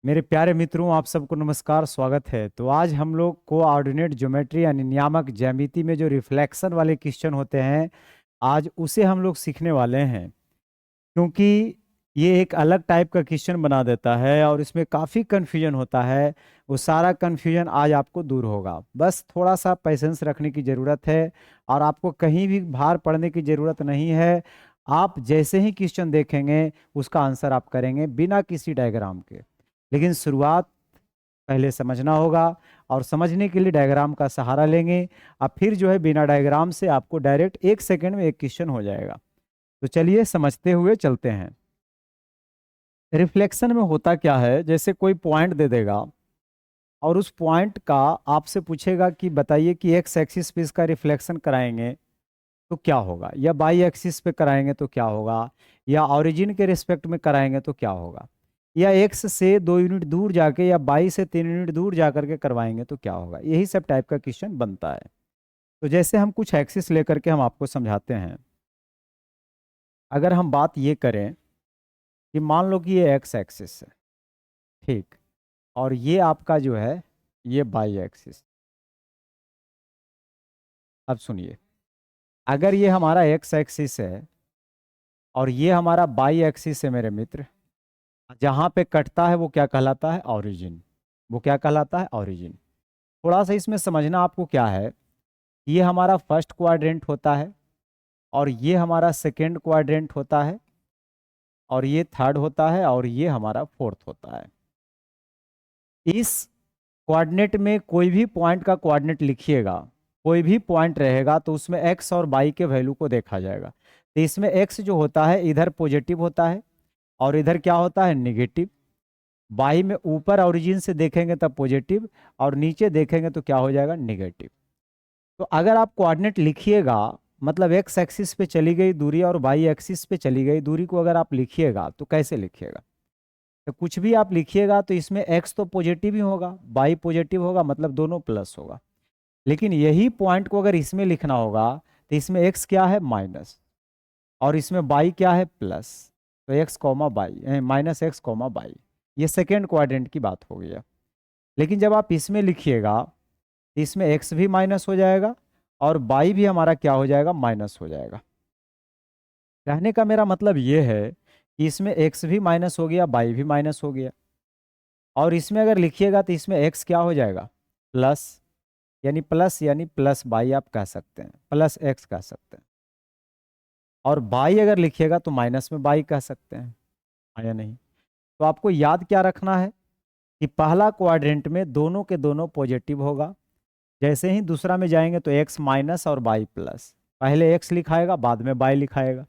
मेरे प्यारे मित्रों, आप सबको नमस्कार, स्वागत है। तो आज हम लोग कोऑर्डिनेट ज्योमेट्री यानी नियामक ज्यामिति में जो रिफ्लेक्शन वाले क्वेश्चन होते हैं, आज उसे हम लोग सीखने वाले हैं। क्योंकि ये एक अलग टाइप का क्वेश्चन बना देता है और इसमें काफ़ी कन्फ्यूजन होता है। वो सारा कन्फ्यूजन आज आपको दूर होगा। बस थोड़ा सा पेशेंस रखने की ज़रूरत है और आपको कहीं भी भार पड़ने की ज़रूरत नहीं है। आप जैसे ही क्वेश्चन देखेंगे उसका आंसर आप करेंगे बिना किसी डायग्राम के। लेकिन शुरुआत पहले समझना होगा और समझने के लिए डायग्राम का सहारा लेंगे। अब फिर जो है बिना डायग्राम से आपको डायरेक्ट 1 सेकंड में एक क्वेश्चन हो जाएगा। तो चलिए समझते हुए चलते हैं। रिफ्लेक्शन में होता क्या है, जैसे कोई पॉइंट दे देगा और उस पॉइंट का आपसे पूछेगा कि बताइए कि एक्स एक्सिस पे इसका रिफ्लेक्शन कराएंगे तो क्या होगा, या बाई एक्सिस पे कराएंगे तो क्या होगा, या ओरिजिन के रिस्पेक्ट में कराएंगे तो क्या होगा, या एक्स से 2 यूनिट दूर जाके या बाई से 3 यूनिट दूर जा करके करवाएंगे तो क्या होगा। यही सब टाइप का क्वेश्चन बनता है। तो जैसे हम कुछ एक्सिस लेकर के हम आपको समझाते हैं। अगर हम बात ये करें कि मान लो कि ये एक्स एक्सिस है, ठीक, और ये आपका जो है ये बाई एक्सिस। अब सुनिए, अगर ये हमारा एक्स एक्सिस है और ये हमारा बाई एक्सिस है मेरे मित्र, जहाँ पे कटता है वो क्या कहलाता है, ओरिजिन। वो क्या कहलाता है, ओरिजिन। थोड़ा सा इसमें समझना आपको क्या है, ये हमारा फर्स्ट क्वाड्रेंट होता है और ये हमारा सेकेंड क्वाड्रेंट होता है और ये थर्ड होता है और ये हमारा फोर्थ होता है। इस कोऑर्डिनेट में कोई भी पॉइंट का कोऑर्डिनेट लिखिएगा, कोई भी पॉइंट रहेगा तो उसमें एक्स और वाई के वैल्यू को देखा जाएगा। तो इसमें एक्स जो होता है इधर पॉजिटिव होता है और इधर क्या होता है, निगेटिव। वाई में ऊपर ओरिजिन से देखेंगे तब पॉजिटिव और नीचे देखेंगे तो क्या हो जाएगा, निगेटिव। तो अगर आप कोऑर्डिनेट लिखिएगा, मतलब एक्स एक्सिस पे चली गई दूरी और वाई एक्सिस पे चली गई दूरी को अगर आप लिखिएगा तो कैसे लिखिएगा। तो कुछ भी आप लिखिएगा तो इसमें एक्स तो पॉजिटिव ही होगा, वाई पॉजिटिव होगा, मतलब दोनों प्लस होगा। लेकिन यही पॉइंट को अगर इसमें लिखना होगा तो इसमें एक्स क्या है, माइनस, और इसमें वाई क्या है, प्लस। तो x comma by, minus x comma by, ये सेकेंड क्वाड्रेंट की बात हो गई है। लेकिन जब आप इसमें लिखिएगा तो इसमें एक्स भी माइनस हो जाएगा और बाई भी हमारा क्या हो जाएगा, माइनस हो जाएगा। कहने का मेरा मतलब ये है कि इसमें एक्स भी माइनस हो गया, बाई भी माइनस हो गया, और इसमें अगर लिखिएगा तो इसमें एक्स क्या हो जाएगा, प्लस, यानी प्लस बाई आप कह सकते हैं, प्लस एक्स कह सकते हैं। और बाई अगर लिखिएगा तो माइनस में बाई कह सकते हैं, हाँ या नहीं। तो आपको याद क्या रखना है कि पहला क्वाड्रेंट में दोनों के दोनों पॉजिटिव होगा, जैसे ही दूसरा में जाएंगे तो एक्स माइनस और बाई प्लस। पहले एक्स लिखाएगा बाद में बाई लिखाएगा।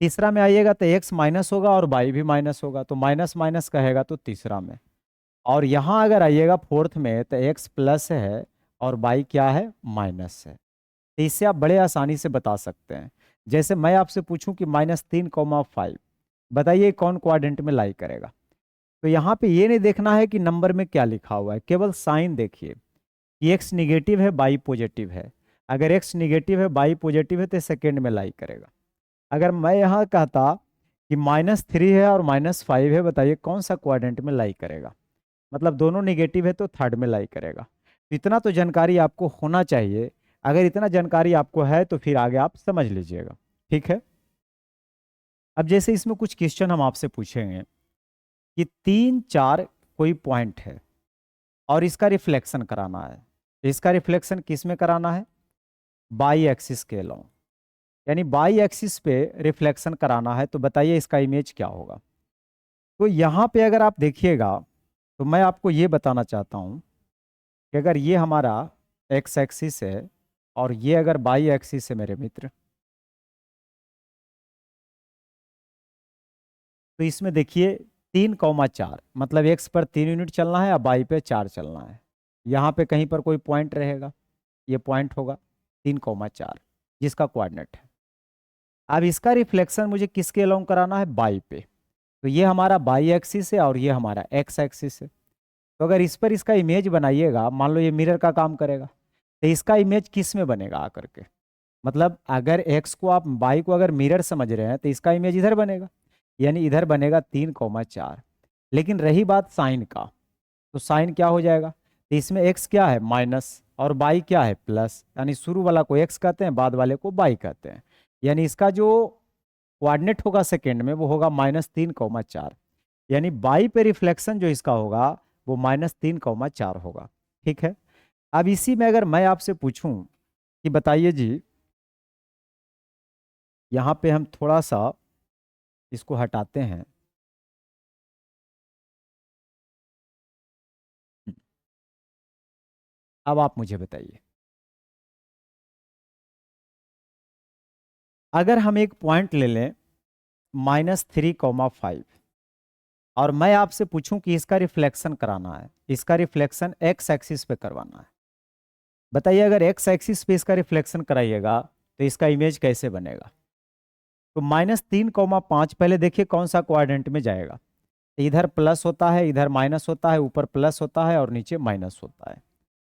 तीसरा में आइएगा तो एक्स माइनस होगा और बाई भी माइनस होगा, तो माइनस माइनस कहेगा तो तीसरा में। और यहाँ अगर आइएगा फोर्थ में तो एक्स प्लस है और बाई क्या है, माइनस है। तो इससे आप बड़े आसानी से बता सकते हैं। जैसे मैं आपसे पूछूं कि -3,5 बताइए कौन क्वाड्रेंट में लाई करेगा। तो यहाँ पे ये नहीं देखना है कि नंबर में क्या लिखा हुआ है, केवल साइन देखिए कि एक्स निगेटिव है बाई पॉजिटिव है। अगर एक्स निगेटिव है बाई पॉजिटिव है तो सेकेंड में लाई करेगा। अगर मैं यहाँ कहता कि -3 है और -5 है, बताइए कौन सा क्वाड्रेंट में लाई करेगा। मतलब दोनों निगेटिव है तो थर्ड में लाई करेगा। तो इतना तो जानकारी आपको होना चाहिए। अगर इतना जानकारी आपको है तो फिर आगे आप समझ लीजिएगा, ठीक है। अब जैसे इसमें कुछ क्वेश्चन हम आपसे पूछेंगे कि 3 4 कोई पॉइंट है और इसका रिफ्लेक्शन कराना है। इसका रिफ्लेक्शन किस में कराना है, बाई एक्सिस के अलोंग, यानी बाई एक्सिस पे रिफ्लेक्शन कराना है। तो बताइए इसका इमेज क्या होगा। तो यहाँ पे अगर आप देखिएगा तो मैं आपको ये बताना चाहता हूँ कि अगर ये हमारा एक्स एक्सिस है और ये अगर बाई एक्सिस है मेरे मित्र, तो इसमें देखिए 3,4, मतलब एक्स पर 3 यूनिट चलना है और बाई पे 4 चलना है। यहाँ पे कहीं पर कोई पॉइंट रहेगा, ये पॉइंट होगा 3,4 जिसका कोऑर्डिनेट है। अब इसका रिफ्लेक्शन मुझे किसके अलोंग कराना है, बाई पे। तो ये हमारा बाई एक्सिस है और ये हमारा एक्स एक्सिस है। तो अगर इस पर इसका इमेज बनाइएगा, मान लो ये मिरर का काम करेगा, तो इसका इमेज किस में बनेगा आकर के। मतलब अगर एक्स को आप बाई को अगर मिरर समझ रहे हैं तो इसका इमेज इधर बनेगा, यानी इधर बनेगा 3,4। लेकिन रही बात साइन का, तो साइन क्या हो जाएगा, तो इसमें x क्या है माइनस और y क्या है प्लस, यानी शुरू वाला को x कहते हैं, बाद वाले को y कहते हैं। यानी इसका जो कोऑर्डिनेट होगा सेकेंड में वो होगा -3,4, यानी बाई पे रिफ्लेक्शन जो इसका होगा वो -3,4 होगा। ठीक है। अब इसी में अगर मैं आपसे पूछूं कि बताइए जी, यहाँ पे हम थोड़ा सा इसको हटाते हैं। अब आप मुझे बताइए, अगर हम एक पॉइंट ले लें -3,5 और मैं आपसे पूछूं कि इसका रिफ्लेक्शन कराना है, इसका रिफ्लेक्शन x एक्सिस पे करवाना है, बताइए अगर x एक्सिस पे इसका रिफ्लेक्शन कराइएगा तो इसका इमेज कैसे बनेगा। तो -3,5 पहले देखिए कौन सा क्वाड्रेंट में जाएगा, इधर प्लस होता है, इधर माइनस होता है, ऊपर प्लस होता है और नीचे माइनस होता है।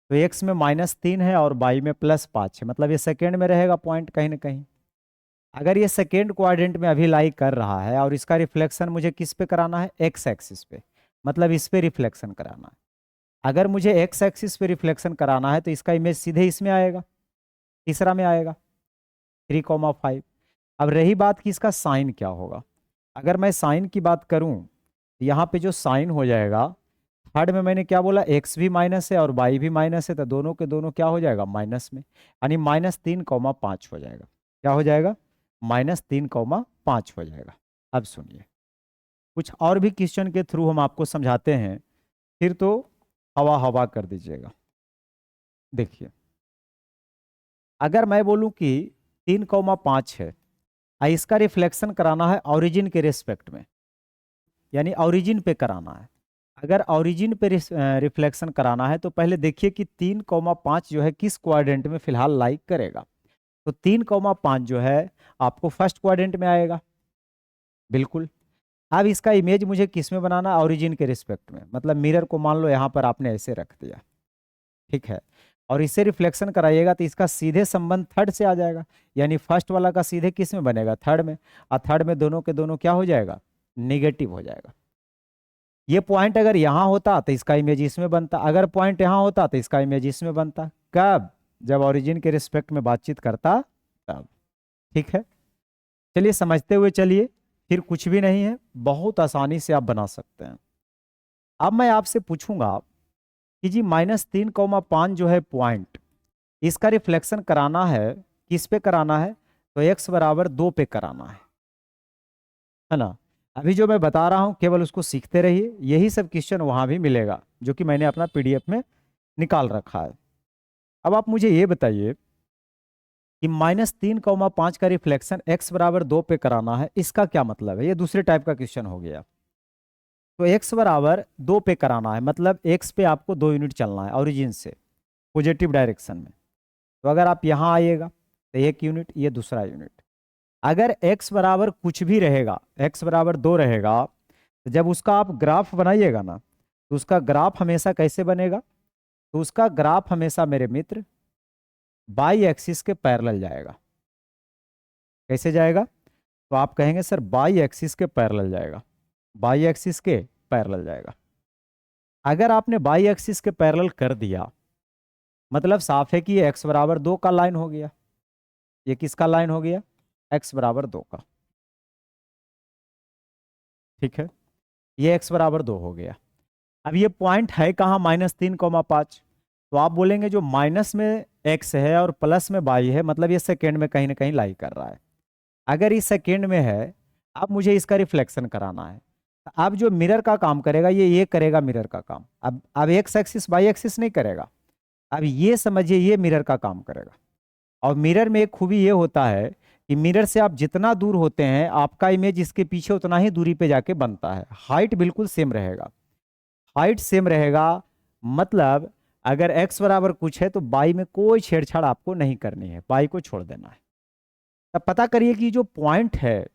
तो x में -3 है और y में +5 है, मतलब ये सेकेंड में रहेगा पॉइंट कहीं ना कहीं। अगर ये सेकेंड क्वाड्रेंट में अभी लाई कर रहा है और इसका रिफ्लेक्शन मुझे किस पे कराना है, एक्स एक्सिस पे, मतलब इस पे रिफ्लेक्शन कराना है। अगर मुझे एक्स एक्सिस पे रिफ्लेक्शन कराना है तो इसका इमेज सीधे इसमें आएगा, तीसरा में आएगा 3,5। अब रही बात कि इसका साइन क्या होगा, अगर मैं साइन की बात करूं तो यहाँ पे जो साइन हो जाएगा, थर्ड में मैंने क्या बोला, एक्स भी माइनस है और वाई भी माइनस है, तो दोनों के दोनों क्या हो जाएगा माइनस में, यानी -3,5 हो जाएगा। क्या हो जाएगा, -3,5 हो जाएगा। अब सुनिए, कुछ और भी क्वेश्चन के थ्रू हम आपको समझाते हैं, फिर तो हवा हवा कर दीजिएगा। देखिए, अगर मैं बोलूं कि 3,5 है, इसका रिफ्लेक्शन कराना है ओरिजिन के रिस्पेक्ट में, यानी ओरिजिन पे कराना है। अगर ओरिजिन पे रिफ्लेक्शन कराना है तो पहले देखिए कि 3,5 जो है किस क्वाड्रेंट में फिलहाल लाइक करेगा। तो 3,5 जो है आपको फर्स्ट क्वाड्रेंट में आएगा, बिल्कुल। अब इसका इमेज मुझे किस में बनाना, ओरिजिन के रिस्पेक्ट में, मतलब मिरर को मान लो यहाँ पर आपने ऐसे रख दिया, ठीक है, और इससे रिफ्लेक्शन कराइएगा तो इसका सीधे संबंध थर्ड से आ जाएगा, यानी फर्स्ट वाला का सीधे किस में बनेगा, थर्ड में, और थर्ड में दोनों के दोनों क्या हो जाएगा, निगेटिव हो जाएगा। ये पॉइंट अगर यहाँ होता तो इसका इमेज इसमें बनता, अगर पॉइंट यहाँ होता तो इसका इमेज इसमें बनता। कब, जब ओरिजिन के रिस्पेक्ट में बातचीत करता तब। ठीक है, चलिए समझते हुए चलिए, फिर कुछ भी नहीं है, बहुत आसानी से आप बना सकते हैं। अब मैं आपसे पूछूंगा कि जी -3,5 जो है पॉइंट, इसका रिफ्लेक्शन कराना है, किस पे कराना है, तो x बराबर 2 पे कराना है ना। अभी जो मैं बता रहा हूं केवल उसको सीखते रहिए, यही सब क्वेश्चन वहां भी मिलेगा जो कि मैंने अपना पीडीएफ में निकाल रखा है। अब आप मुझे ये बताइए कि -3,5 का रिफ्लेक्शन x बराबर 2 पे कराना है, इसका क्या मतलब है, ये दूसरे टाइप का क्वेश्चन हो गया। तो x बराबर 2 पे कराना है, मतलब x पे आपको 2 यूनिट चलना है ओरिजिन से पॉजिटिव डायरेक्शन में। तो अगर आप यहाँ आइएगा तो 1 यूनिट, ये दूसरा यूनिट। अगर x बराबर कुछ भी रहेगा, x बराबर 2 रहेगा, तो जब उसका आप ग्राफ बनाइएगा ना, तो उसका ग्राफ हमेशा कैसे बनेगा, तो उसका ग्राफ हमेशा मेरे मित्र बाई एक्सिस के पैरेलल जाएगा। कैसे जाएगा, तो आप कहेंगे सर बाई एक्सिस के पैरेलल जाएगा, बाई एक्सिस के पैरेलल जाएगा। अगर आपने बाई एक्सिस के पैरेलल कर दिया, मतलब साफ है कि ये x बराबर 2 का लाइन हो गया। ये किसका लाइन हो गया, x बराबर 2 का। ठीक है, ये x बराबर 2 हो गया। अब ये पॉइंट है कहाँ, -3,5। तो आप बोलेंगे जो माइनस में x है और प्लस में y है, मतलब ये सेकेंड में कहीं ना कहीं लाई कर रहा है। अगर इस सेकेंड में है, अब मुझे इसका रिफ्लेक्शन कराना है, अब जो मिरर का काम करेगा ये करेगा मिरर का काम। अब एक्स एक्सिस बाई एक्सिस नहीं करेगा, अब ये समझिए ये मिरर का काम करेगा। और मिरर में एक खूबी ये होता है कि मिरर से आप जितना दूर होते हैं आपका इमेज इसके पीछे उतना ही दूरी पे जाके बनता है, हाइट बिल्कुल सेम रहेगा, हाइट सेम रहेगा। मतलब अगर x बराबर कुछ है तो y में कोई छेड़छाड़ आपको नहीं करनी है, y को छोड़ देना है। तब पता करिए कि जो पॉइंट है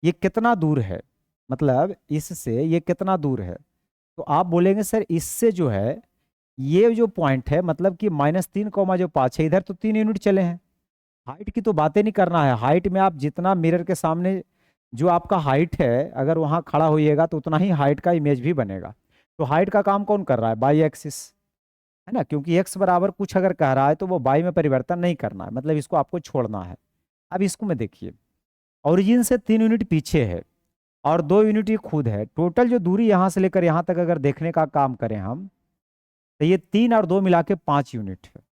ये कितना दूर है, मतलब इससे ये कितना दूर है। तो आप बोलेंगे सर इससे जो है ये जो पॉइंट है, मतलब कि -3,5 है, इधर तो 3 यूनिट चले हैं, हाइट की तो बातें नहीं करना है। हाइट में आप जितना मिरर के सामने जो आपका हाइट है, अगर वहाँ खड़ा होइएगा तो उतना ही हाइट का इमेज भी बनेगा। तो हाइट का काम कौन कर रहा है? बाई एक्सिस, है ना, क्योंकि एक्स बराबर कुछ अगर कह रहा है तो वो बाई में परिवर्तन नहीं करना है, मतलब इसको आपको छोड़ना है। अब इसको में देखिए, ओरिजिन से 3 यूनिट पीछे है और 2 यूनिट ये खुद है। टोटल जो दूरी यहाँ से लेकर यहाँ तक अगर देखने का काम करें हम, तो ये 3 और 2 मिला के 5 यूनिट है।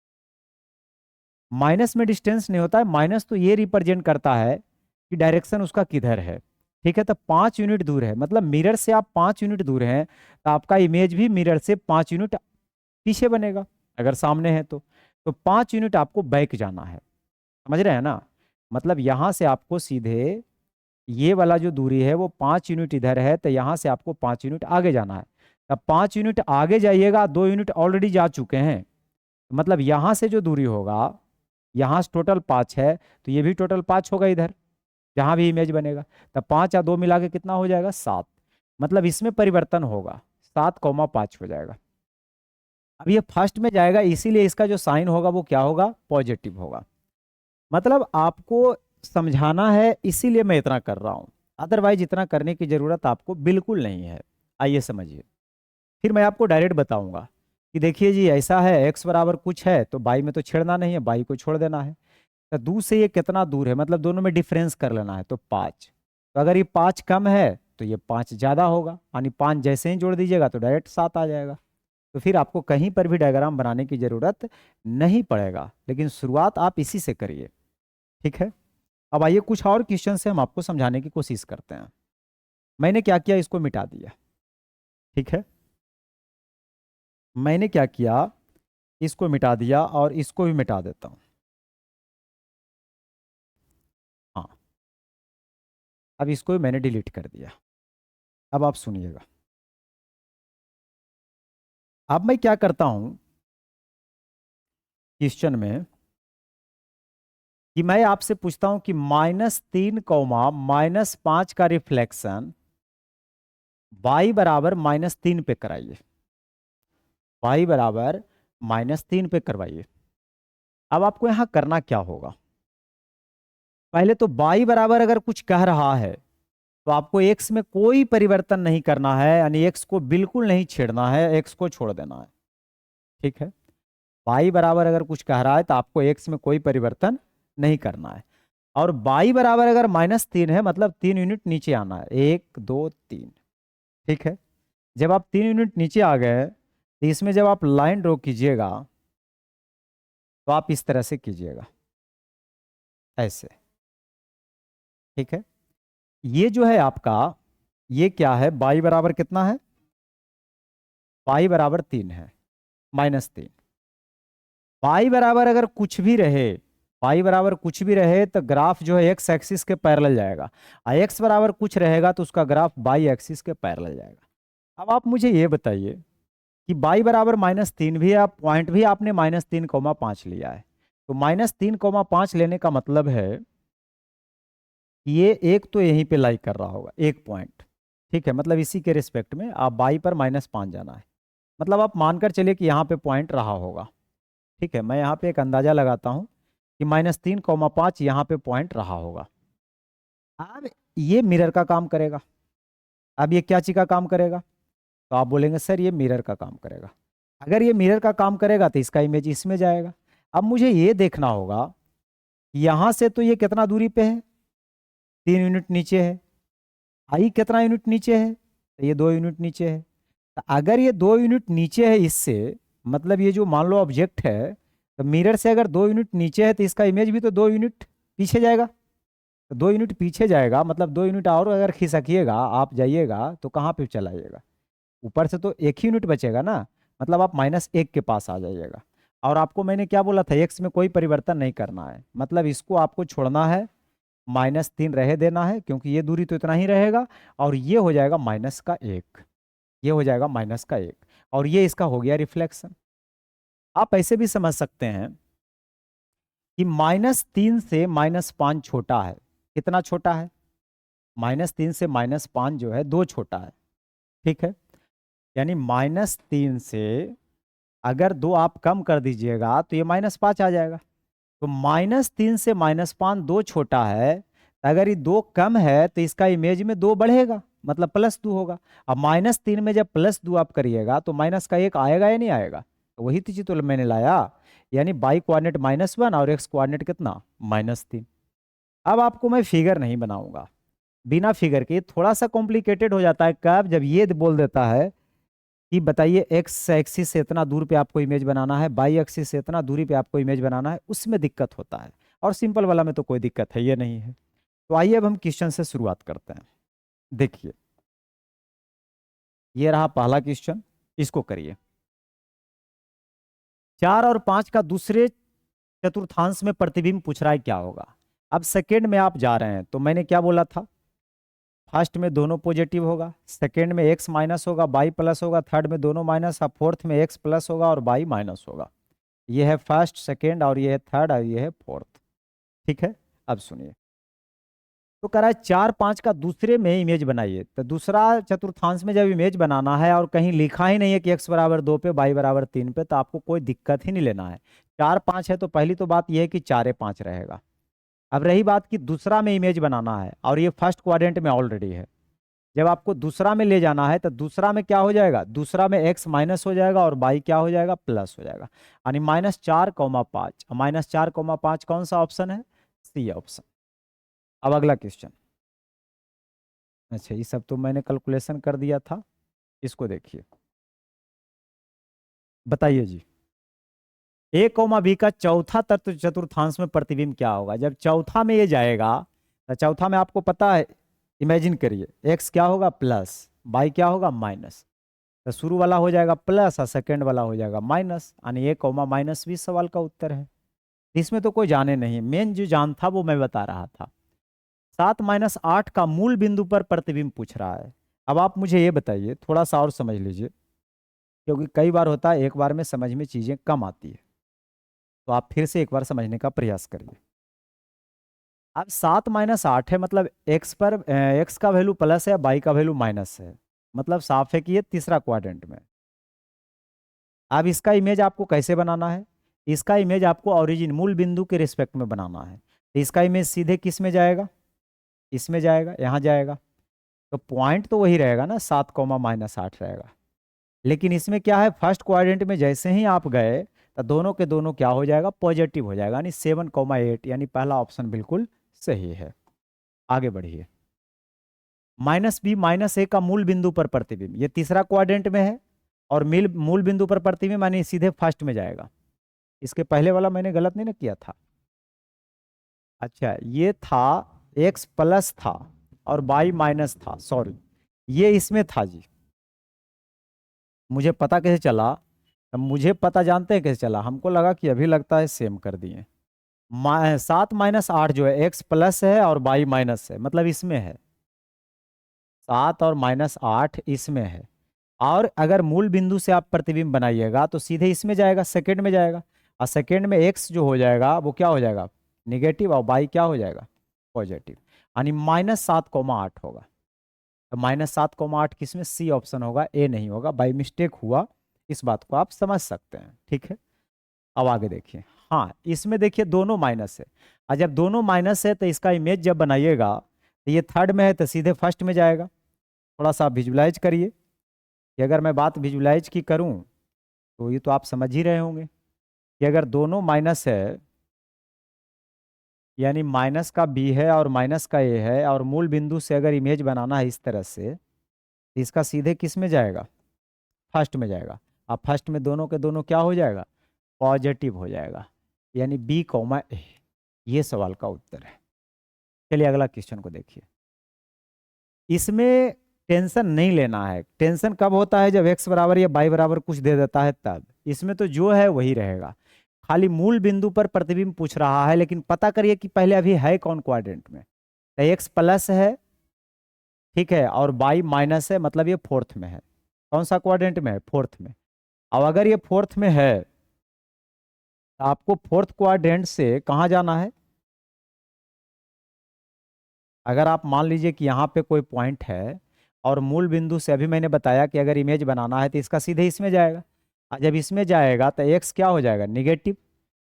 माइनस में डिस्टेंस नहीं होता है, माइनस तो ये रिप्रेजेंट करता है कि डायरेक्शन उसका किधर है। ठीक है, तो 5 यूनिट दूर है, मतलब मिरर से आप 5 यूनिट दूर हैं, तो आपका इमेज भी मिरर से 5 यूनिट पीछे बनेगा अगर सामने है तो 5 यूनिट आपको बैक जाना है। समझ रहे हैं ना? मतलब यहाँ से आपको सीधे ये वाला जो दूरी है वो 5 यूनिट इधर है, तो यहाँ से आपको 5 यूनिट आगे जाना है। तब 5 यूनिट आगे जाइएगा, 2 यूनिट ऑलरेडी जा चुके हैं, मतलब यहाँ से जो दूरी होगा, यहाँ से टोटल 5 है, तो ये भी टोटल 5 होगा इधर जहाँ भी इमेज बनेगा। तब 5 और 2 मिला के कितना हो जाएगा? 7। मतलब इसमें परिवर्तन होगा, 7,5 हो जाएगा। अब ये फर्स्ट में जाएगा, इसीलिए इसका जो साइन होगा वो क्या होगा? पॉजिटिव होगा। मतलब आपको समझाना है, इसीलिए मैं इतना कर रहा हूँ, अदरवाइज इतना करने की जरूरत आपको बिल्कुल नहीं है। आइए समझिए, फिर मैं आपको डायरेक्ट बताऊंगा कि देखिए जी ऐसा है, एक्स बराबर कुछ है तो बाई में तो छेड़ना नहीं है, बाई को छोड़ देना है। तो दूर से ये कितना दूर है, मतलब दोनों में डिफरेंस कर लेना है, तो 5। तो अगर ये 5 कम है तो ये 5 ज़्यादा होगा, यानी 5 जैसे ही जोड़ दीजिएगा तो डायरेक्ट 7 आ जाएगा। तो फिर आपको कहीं पर भी डायग्राम बनाने की ज़रूरत नहीं पड़ेगा, लेकिन शुरुआत आप इसी से करिए। ठीक है, अब आइए कुछ और क्वेश्चन से हम आपको समझाने की कोशिश करते हैं। मैंने क्या किया, इसको मिटा दिया। ठीक है, मैंने क्या किया, इसको मिटा दिया और इसको भी मिटा देता हूँ। हाँ, अब इसको भी मैंने डिलीट कर दिया। अब आप सुनिएगा, अब मैं क्या करता हूँ क्वेश्चन में कि मैं आपसे पूछता हूँ कि -3, -5 का रिफ्लेक्शन y बराबर -3 पे कराइए। y बराबर -3 पे करवाइए। अब आपको यहाँ करना क्या होगा? पहले तो y बराबर अगर कुछ कह रहा है तो आपको x में कोई परिवर्तन नहीं करना है, यानी x को बिल्कुल नहीं छेड़ना है, x को छोड़ देना है। ठीक है, y बराबर अगर कुछ कह रहा है तो आपको x में कोई परिवर्तन नहीं करना है। और y बराबर अगर -3 है, मतलब 3 यूनिट नीचे आना है, 1 2 3। ठीक है, जब आप 3 यूनिट नीचे आ गए तो इसमें जब आप लाइन ड्रॉ कीजिएगा तो आप इस तरह से कीजिएगा, ऐसे। ठीक है, ये जो है आपका, ये क्या है? y बराबर कितना है? y बराबर 3 है, -3। y बराबर अगर कुछ भी रहे, y बराबर कुछ भी रहे तो ग्राफ जो है एक्स एक्सिस के पैरेलल जाएगा, और x बराबर कुछ रहेगा तो उसका ग्राफ y एक्सिस के पैरेलल जाएगा। अब आप मुझे ये बताइए कि y बराबर -3 भी है, आप पॉइंट भी आपने -3,5 लिया है, तो -3,5 लेने का मतलब है कि ये एक तो यहीं पे लाई कर रहा होगा, एक पॉइंट। ठीक है, मतलब इसी के रिस्पेक्ट में आप y पर -5 जाना है, मतलब आप मानकर चलिए कि यहाँ पे पॉइंट रहा होगा। ठीक है, मैं यहाँ पे एक अंदाजा लगाता हूँ कि -3,5 यहाँ पे पॉइंट रहा होगा। अब ये मिरर का काम करेगा। अब ये क्या चीज का काम करेगा? तो आप बोलेंगे सर ये मिरर का काम करेगा। अगर ये मिरर का काम करेगा तो इसका इमेज इसमें जाएगा। अब मुझे ये देखना होगा, यहाँ से तो ये कितना दूरी पे है? 3 यूनिट नीचे है। आई कितना यूनिट नीचे है? तो ये 2 यूनिट नीचे है। तो अगर ये 2 यूनिट नीचे है इससे, मतलब ये जो मान लो ऑब्जेक्ट है, तो मिरर से अगर 2 यूनिट नीचे है तो इसका इमेज भी तो 2 यूनिट पीछे जाएगा। तो 2 यूनिट पीछे जाएगा, मतलब 2 यूनिट और अगर खिसकिएगा आप जाइएगा तो कहाँ पे चला जाइएगा? ऊपर से तो 1 ही यूनिट बचेगा ना, मतलब आप -1 के पास आ जाइएगा। और आपको मैंने क्या बोला था, एक्स में कोई परिवर्तन नहीं करना है, मतलब इसको आपको छोड़ना है, -3 रहे देना है, क्योंकि ये दूरी तो इतना ही रहेगा। और ये हो जाएगा -1, ये हो जाएगा -1, और ये इसका हो गया रिफ्लेक्शन। आप ऐसे भी समझ सकते हैं कि -3 से -5 छोटा है। कितना छोटा है? -3 से -5 जो है 2 छोटा है। ठीक है, यानी -3 से अगर 2 आप कम कर दीजिएगा तो ये -5 आ जाएगा। तो -3 से -5 2 छोटा है, अगर ये 2 कम है तो इसका इमेज में 2 बढ़ेगा, मतलब +2 होगा। अब -3 में जब +2 आप करिएगा तो माइनस का 1 आएगा या नहीं आएगा? तो वही चीज तो मैंने लाया, यानी बाई कोऑर्डिनेट -1 और एक्स कोऑर्डिनेट कितना, -3। अब आपको मैं फिगर नहीं बनाऊंगा, बिना फिगर के। थोड़ा सा कॉम्प्लिकेटेड हो जाता है कब, जब ये बोल देता है कि बताइए एक्स एक्सिस से इतना दूर पे आपको इमेज बनाना है, बाई एक्सिस से इतना दूरी पे आपको इमेज बनाना है, उसमें दिक्कत होता है। और सिंपल वाला में तो कोई दिक्कत है ये नहीं है। तो आइए अब हम क्वेश्चन से शुरुआत करते हैं। देखिए, ये रहा पहला क्वेश्चन, इसको करिए। 4 और 5 का दूसरे चतुर्थांश में प्रतिबिंब पूछ रहा है क्या होगा। अब सेकेंड में आप जा रहे हैं, तो मैंने क्या बोला था, फर्स्ट में दोनों पॉजिटिव होगा, सेकेंड में एक्स माइनस होगा, बाई प्लस होगा, थर्ड में दोनों माइनस, अब फोर्थ में एक्स प्लस होगा और बाई माइनस होगा। ये है फर्स्ट, सेकेंड, और ये है थर्ड, और ये है फोर्थ। ठीक है, अब सुनिए। तो कह रहा है 4 5 का दूसरे में इमेज बनाइए। तो दूसरा चतुर्थांश में जब इमेज बनाना है और कहीं लिखा ही नहीं है कि x बराबर 2 पे, y बराबर 3 पे, तो आपको कोई दिक्कत ही नहीं लेना है। 4 5 है तो पहली तो बात यह है कि 4 5 रहेगा। अब रही बात कि दूसरा में इमेज बनाना है, और ये फर्स्ट क्वाड्रेंट में ऑलरेडी है। जब आपको दूसरा में ले जाना है तो दूसरा में क्या हो जाएगा, दूसरा में x माइनस हो जाएगा और y क्या हो जाएगा, प्लस हो जाएगा। यानी -4, 5। -4, 5 कौन सा ऑप्शन है, सी ऑप्शन। अब अगला क्वेश्चन। अच्छा, ये सब तो मैंने कैलकुलेशन कर दिया था, इसको देखिए। बताइए जी, ए कौमा बी का चौथा तत्व चतुर्थांश में प्रतिबिंब क्या होगा। जब चौथा में ये जाएगा तो चौथा में आपको पता है, इमेजिन करिए, एक्स क्या होगा प्लस, बाई क्या होगा माइनस। तो शुरू वाला हो जाएगा प्लस और सेकेंड वाला हो जाएगा माइनस, यानी ए कौमा माइनस भी सवाल का उत्तर है। इसमें तो कोई जाने नहीं, मेन जो जान था वो मैं बता रहा था। 7 - 8 का मूल बिंदु पर प्रतिबिंब पूछ रहा है। अब आप मुझे ये बताइए, थोड़ा सा और समझ लीजिए, क्योंकि कई बार होता है एक बार में समझ में चीजें कम आती है, तो आप फिर से एक बार समझने का प्रयास करिए। अब 7 - 8 है, मतलब एक्स पर एक्स का वैल्यू प्लस है, बाई का वैल्यू माइनस है, मतलब साफ है कि ये तीसरा क्वाड्रेंट में। अब इसका इमेज आपको कैसे बनाना है, इसका इमेज आपको ओरिजिन मूल बिंदु के रिस्पेक्ट में बनाना है। तो इसका इमेज सीधे किस में जाएगा, इसमें जाएगा, यहाँ जाएगा। तो पॉइंट तो वही रहेगा ना, 7, -8 रहेगा। लेकिन इसमें क्या है, फर्स्ट क्वाड्रेंट में जैसे ही आप गए तो दोनों के दोनों क्या हो जाएगा, पॉजिटिव हो जाएगा, यानी 7, 8, यानी पहला ऑप्शन बिल्कुल सही है। आगे बढ़िए। -b -a का मूल बिंदु पर प्रतिबिंब, ये तीसरा क्वाड्रेंट में है, और मिल मूल बिंदु पर प्रतिबिंब मानी सीधे फर्स्ट में जाएगा। इसके पहले वाला मैंने गलत नहीं ना किया था। अच्छा, ये था x प्लस था और y माइनस था, सॉरी, ये इसमें था जी। मुझे पता कैसे चला, अब मुझे पता जानते हैं कैसे चला, हमको लगा कि अभी लगता है सेम कर दिए। 7 - 8 जो है एक्स प्लस है और y माइनस है, मतलब इसमें है। 7 और -8 इसमें है। और अगर मूल बिंदु से आप प्रतिबिंब बनाइएगा तो सीधे इसमें जाएगा, सेकंड में जाएगा। और सेकंड में एक्स जो हो जाएगा वो क्या हो जाएगा, निगेटिव, और y क्या हो जाएगा, पॉजिटिव, यानी -7, 8 होगा। तो -7, 8 किसमें, सी ऑप्शन होगा, ए नहीं होगा, बाई मिस्टेक हुआ। इस बात को आप समझ सकते हैं, ठीक है। अब आगे देखिए। हाँ, इसमें देखिए दोनों माइनस है, और जब दोनों माइनस है तो इसका इमेज जब बनाइएगा तो ये थर्ड में है तो सीधे फर्स्ट में जाएगा। थोड़ा सा विजुलाइज करिए, कि अगर मैं बात विजुलाइज की करूं तो ये तो आप समझ ही रहे होंगे कि अगर दोनों माइनस है, यानी माइनस का बी है और माइनस का ए है, और मूल बिंदु से अगर इमेज बनाना है इस तरह से, तो इसका सीधे किस में जाएगा, फर्स्ट में जाएगा। अब फर्स्ट में दोनों के दोनों क्या हो जाएगा, पॉजिटिव हो जाएगा, यानी B, A। ये सवाल का उत्तर है। चलिए अगला क्वेश्चन को देखिए। इसमें टेंशन नहीं लेना है, टेंशन कब होता है, जब x बराबर या y बराबर कुछ दे देता है तब। इसमें तो जो है वही रहेगा, खाली मूल बिंदु पर प्रतिबिंब पूछ रहा है। लेकिन पता करिए कि पहले अभी है कौन क्वाड्रेंट में। तो x प्लस है, ठीक है, और y माइनस है, मतलब ये फोर्थ में है। कौन सा क्वाड्रेंट में है, फोर्थ में। अब अगर ये फोर्थ में है तो आपको फोर्थ क्वाड्रेंट से कहाँ जाना है। अगर आप मान लीजिए कि यहाँ पे कोई पॉइंट है और मूल बिंदु से, अभी मैंने बताया कि अगर इमेज बनाना है तो इसका सीधे इसमें जाएगा। और जब इसमें जाएगा तो एक्स क्या हो जाएगा, निगेटिव।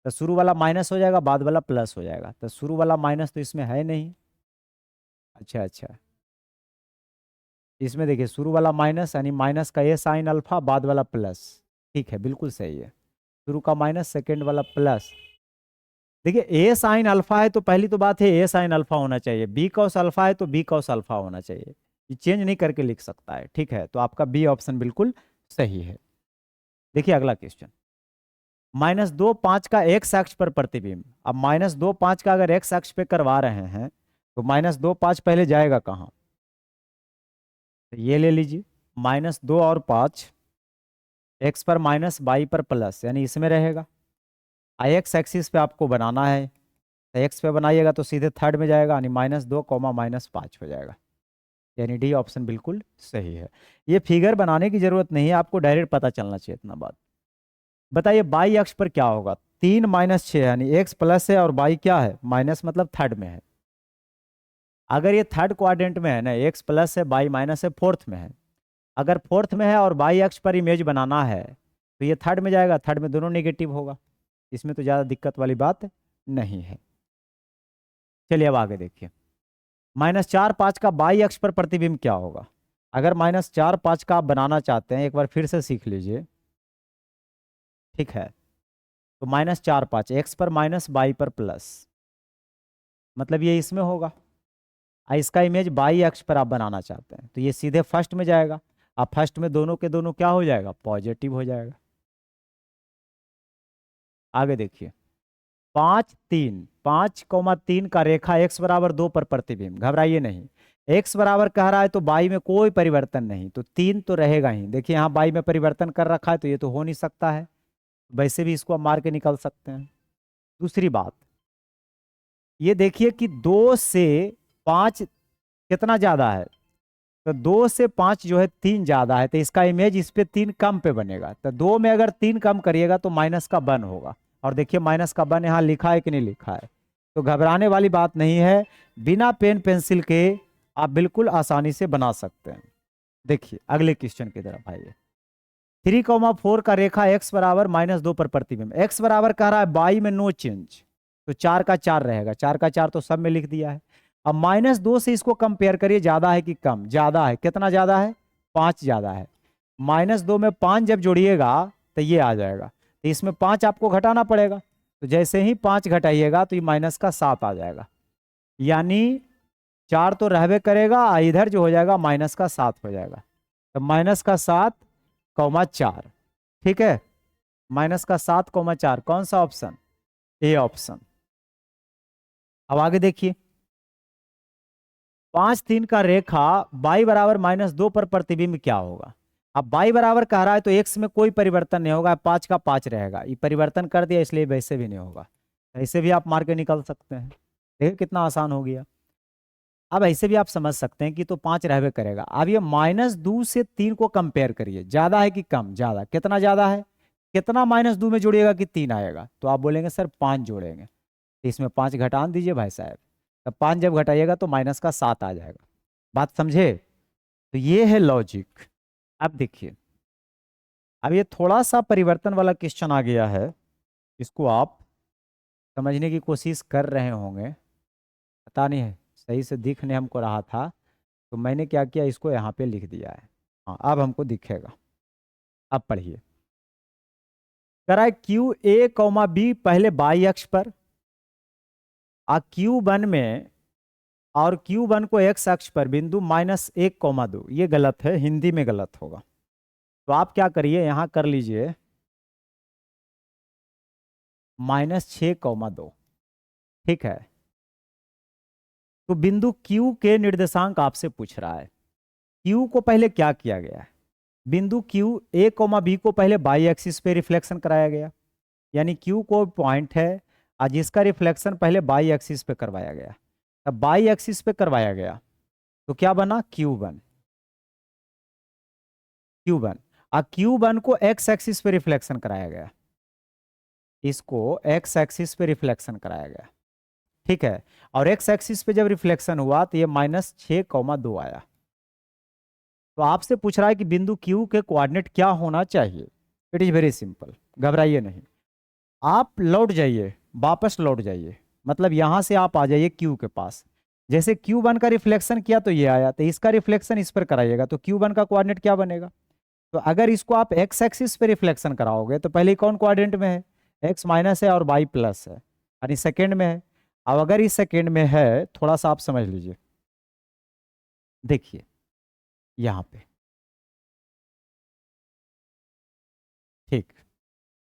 तो शुरू वाला माइनस हो जाएगा, बाद वाला प्लस हो जाएगा। तो शुरू वाला माइनस तो इसमें है नहीं, अच्छा अच्छा, इसमें देखिए शुरू वाला माइनस यानी माइनस का ए साइन अल्फा, बाद वाला प्लस। ठीक है, बिल्कुल सही है। शुरू का माइनस, सेकेंड वाला प्लस। देखिए ए साइन अल्फा है तो पहली तो बात है ए साइन अल्फा होना चाहिए, बी कॉस अल्फा है तो बी कॉस अल्फा होना चाहिए। ये चेंज नहीं करके लिख सकता है। ठीक है, तो आपका बी ऑप्शन बिल्कुल सही है। देखिए अगला क्वेश्चन, -2, 5 का एक्स अक्ष पर प्रतिबिंब। अब -2, 5 का अगर एक्स अक्ष पे करवा रहे हैं तो -2, 5 पहले जाएगा कहाँ? तो ये ले लीजिए, -2 और 5, एक्स पर माइनस बाई पर प्लस, यानी इसमें रहेगा। आई एक्स एक्सिस पे आपको बनाना है, तो एक्स पे बनाइएगा तो सीधे थर्ड में जाएगा, यानी -2, -5 हो जाएगा। यानी डी ऑप्शन बिल्कुल सही है। ये फिगर बनाने की जरूरत नहीं है, आपको डायरेक्ट पता चलना चाहिए इतना बात। बताइए बाई अक्ष पर क्या होगा? 3 - 6, यानी एक्स प्लस है और बाई क्या है? माइनस, मतलब थर्ड में है। अगर ये थर्ड क्वाड्रेंट में है ना, एक्स प्लस है बाई माइनस है, फोर्थ में है। अगर फोर्थ में है और बाई अक्ष पर इमेज बनाना है तो ये थर्ड में जाएगा, थर्ड में दोनों नेगेटिव होगा। इसमें तो ज़्यादा दिक्कत वाली बात नहीं है। चलिए अब आगे देखिए, -4, 5 का बाई अक्ष पर प्रतिबिंब क्या होगा? अगर -4, 5 का आप बनाना चाहते हैं, एक बार फिर से सीख लीजिए। ठीक है, तो -4, 5 एक्स पर माइनस बाई पर प्लस, मतलब ये इसमें होगा। इसका इमेज बाई अक्ष पर आप बनाना चाहते हैं तो ये सीधे फर्स्ट में जाएगा। अब फर्स्ट में दोनों के दोनों क्या हो जाएगा? पॉजिटिव हो जाएगा। आगे देखिए, 5, 3 का रेखा x = 2 पर प्रतिबिंब। घबराइए नहीं, x बराबर कह रहा है तो बाई में कोई परिवर्तन नहीं, तो 3 तो रहेगा ही। देखिए यहाँ बाई में परिवर्तन कर रखा है तो ये तो हो नहीं सकता है, वैसे भी इसको आप मार के निकल सकते हैं। दूसरी बात, ये देखिए कि 2 से 5 कितना ज्यादा है? तो 2 से 5 जो है 3 ज्यादा है, तो इसका इमेज इस पे 3 कम पे बनेगा। तो 2 में अगर 3 कम करिएगा तो माइनस का 1 होगा। और देखिए माइनस का 1 यहाँ लिखा है कि नहीं लिखा है? तो घबराने वाली बात नहीं है, बिना पेन पेंसिल के आप बिल्कुल आसानी से बना सकते हैं। देखिए अगले क्वेश्चन की तरफ आइए, 3, 4 का रेखा x बराबर -2 पर प्रतिबिंब। x बराबर कह रहा है बाई में नो चेंज, तो 4 का 4 रहेगा, 4 का 4 तो सब में लिख दिया है। अब -2 से इसको कंपेयर करिए, ज्यादा है कि कम? ज्यादा है। कितना ज्यादा है? 5 ज्यादा है। -2 में 5 जब जोड़िएगा तो ये आ जाएगा, तो इसमें 5 आपको घटाना पड़ेगा। तो जैसे ही 5 घटाइएगा तो ये माइनस का 7 आ जाएगा, यानी 4 तो रहबे करेगा, इधर जो हो जाएगा -7 हो जाएगा। तो -7, 4। ठीक है, -7, 4 कौन सा ऑप्शन? A option. अब आगे देखिए, 5, 3 का रेखा बाई बराबर -2 पर प्रतिबिंब क्या होगा? अब बाई बराबर कह रहा है तो एक्स में कोई परिवर्तन नहीं होगा, 5 का 5 रहेगा। ये परिवर्तन कर दिया इसलिए वैसे भी नहीं होगा, ऐसे भी आप मार के निकल सकते हैं। देखिए कितना आसान हो गया। अब ऐसे भी आप समझ सकते हैं कि तो 5 रहबे करेगा। अब ये -2 से 3 को कंपेयर करिए, ज्यादा है कि कम? ज्यादा। कितना ज्यादा है? कितना -2 में जोड़िएगा कि 3 आएगा? तो आप बोलेंगे सर 5 जोड़ेंगे, तो इसमें 5 घटान दीजिए भाई साहब। तब 5 जब घटाइएगा तो -7 आ जाएगा। बात समझे? तो ये है लॉजिक। अब देखिए, अब ये थोड़ा सा परिवर्तन वाला क्वेश्चन आ गया है, इसको आप समझने की कोशिश कर रहे होंगे, पता नहीं है सही से दिख नहीं हमको रहा था, तो मैंने क्या किया, इसको यहाँ पे लिख दिया है। हाँ अब हमको दिखेगा। अब पढ़िए, कह रहा है QA, B पहले बाई अक्ष पर, Q1 में और Q1 को x अक्ष पर बिंदु -1, 2। ये गलत है, हिंदी में गलत होगा। तो आप क्या करिए, यहाँ कर लीजिए -6, 2। ठीक है, तो बिंदु Q के निर्देशांक आपसे पूछ रहा है। Q को पहले क्या किया गया है? बिंदु QA, B को पहले बाई एक्सिस पे रिफ्लेक्शन कराया गया, यानी Q को पॉइंट है और जिसका रिफ्लेक्शन पहले बाई एक्सिस पे करवाया गया। अब बाई एक्सिस पे करवाया गया तो क्या बना? Q1। Q1 और Q1 को x एक्सिस पे रिफ्लेक्शन कराया गया, इसको x एक्सिस पे रिफ्लेक्शन कराया गया। ठीक है, और x एक्सिस पे जब रिफ्लेक्शन हुआ तो ये -6, 2 आया। तो आपसे पूछ रहा है कि बिंदु Q के कोऑर्डिनेट क्या होना चाहिए। इट इज वेरी सिंपल, घबराइए नहीं। आप लौट जाइए, वापस लौट जाइए, मतलब यहां से आप आ जाइए Q के पास। जैसे Q1 का रिफ्लेक्शन किया तो ये आया, तो इसका रिफ्लेक्शन इस पर कराइएगा तो Q1 का कोऑर्डिनेट क्या बनेगा। तो अगर इसको आप एक्स एक्सिस पे रिफ्लेक्शन कराओगे तो पहले कौन कोऑर्डिनेट में है, एक्स माइनस है और वाई प्लस है, यानी सेकेंड में है। अब अगर इस सेकेंड में है, थोड़ा सा आप समझ लीजिए, देखिए यहाँ पे, ठीक,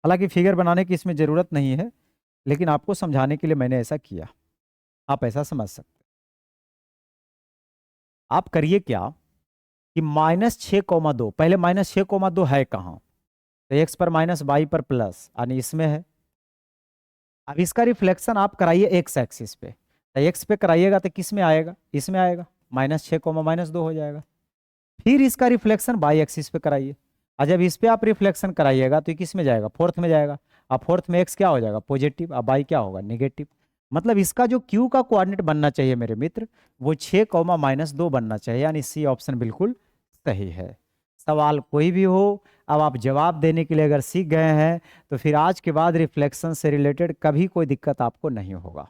हालांकि फिगर बनाने की इसमें ज़रूरत नहीं है, लेकिन आपको समझाने के लिए मैंने ऐसा किया, आप ऐसा समझ सकते। आप करिए क्या कि -6,2, पहले -6,2 है कहाँ, तो एक्स पर माइनस वाई पर प्लस, यानी इसमें है। अब इसका रिफ्लेक्शन आप कराइए एक्स एक्सिस पे, तो एक्स पे कराइएगा तो किस में आएगा, इसमें आएगा, -6,-2 हो जाएगा। फिर इसका रिफ्लेक्शन वाई एक्सिस पे कराइए, और जब इस पे आप रिफ्लेक्शन कराइएगा तो ये किस में जाएगा, फोर्थ में जाएगा। अब फोर्थ में एक्स क्या हो जाएगा, पॉजिटिव, अब वाई क्या होगा, नेगेटिव। मतलब इसका जो क्यू का कोऑर्डिनेट बनना चाहिए मेरे मित्र, वो 6,-2 बनना चाहिए, यानी सी ऑप्शन बिल्कुल सही है। सवाल कोई भी हो, अब आप जवाब देने के लिए अगर सीख गए हैं तो फिर आज के बाद रिफ्लेक्शन से रिलेटेड कभी कोई दिक्कत आपको नहीं होगा।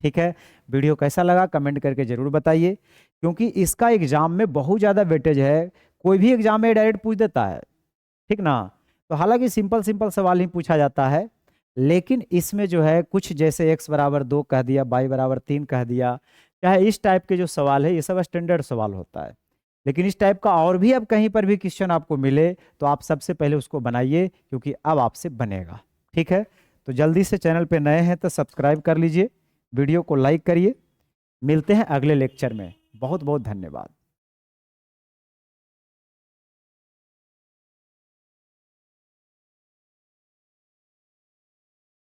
ठीक है, वीडियो कैसा लगा कमेंट करके जरूर बताइए, क्योंकि इसका एग्जाम में बहुत ज़्यादा वेटेज है, कोई भी एग्जाम में डायरेक्ट पूछ देता है, ठीक ना। तो हालांकि सिंपल सिंपल सवाल ही पूछा जाता है, लेकिन इसमें जो है कुछ जैसे x = 2 कह दिया, y = 3 कह दिया, चाहे इस टाइप के जो सवाल है ये सब स्टैंडर्ड सवाल होता है। लेकिन इस टाइप का और भी अब कहीं पर भी क्वेश्चन आपको मिले तो आप सबसे पहले उसको बनाइए, क्योंकि अब आपसे बनेगा। ठीक है, तो जल्दी से चैनल पे नए हैं तो सब्सक्राइब कर लीजिए, वीडियो को लाइक करिए। मिलते हैं अगले लेक्चर में, बहुत बहुत धन्यवाद।